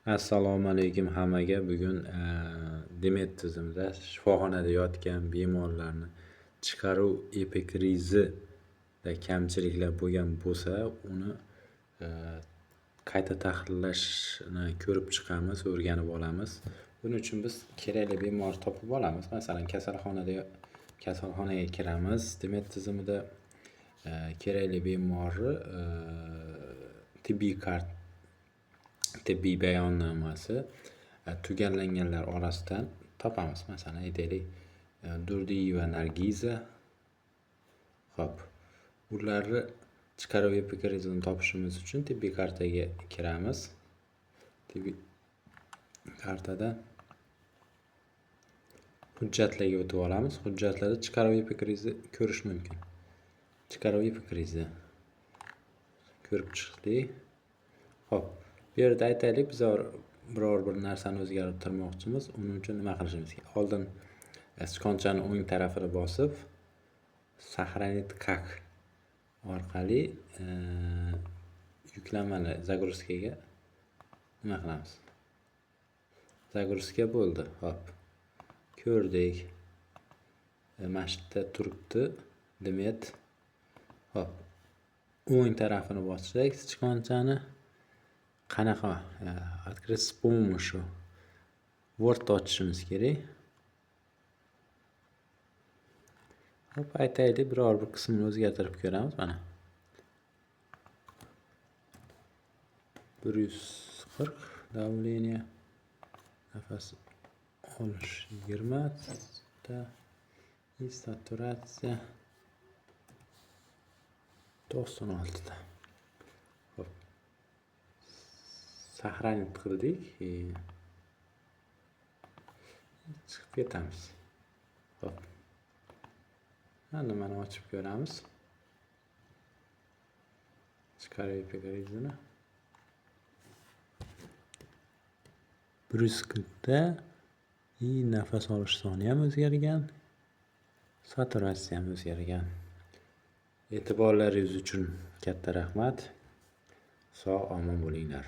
Assalomu alaykum hammaga. Bugun Demet tizimida shifoxonada yotgan bemorlarni chiqaruv epikrizida kamchiliklar bo'lgan bo'lsa, uni qayta tahrirlashni ko'rib chiqamiz, o'rganib olamiz. Buning uchun biz kerakli bemorni topib olamiz. Masalan, kasalxonaga kiramiz. Demet tizimida kerakli bemorni tibbiy bayonnomasi tugallanganlar orasidan topamiz. Masalan, aytaylik, Durdiyeva Nargiza. Xo'p, ularni chiqaruv epikrizini topishimiz uchun tibbiy kartaga kiramiz. Tibbiy kartada hujjatlarga o'tib olamiz. Hujjatlarda chiqaruv epikrizi ko'rish mumkin. Chiqaruv epikrizi ko'rib chiqdik. Xo'p, bu yerda aytaylik, biz biror bir narsani o'zgartirmoqchimiz. Uning uchun nima qilishimiz kerak? Oldin sichqonchaning o'ng tarafini bosib, сохранить как orqali yuklamani загрузкаga nima qilamiz? Загрузка bo'ldi. Xo'p, ko'rdik. Mana shu yerda turibdi, Demet. Xo'p, o'ng tarafini bossak, sichqonchani qanaqa открыть с помощью Word ochishimiz kerak. Hop, aytaylik, biror bir qismini o'zgartirib ko'ramiz. Mana 140 давление, nafas olish 20 ta, saturatsiya 96 ta. Hop, сохранить qildik. Chiqib ketamiz. Hop, nimani ochib ko'ramiz. Chiqaruv epikrizini 140 ta, nafas olish soni ham o'zgargan, saturatsiya ham o'zgargan. E'tiborlaringiz uchun katta rahmat. Sog' omon bo'linglar.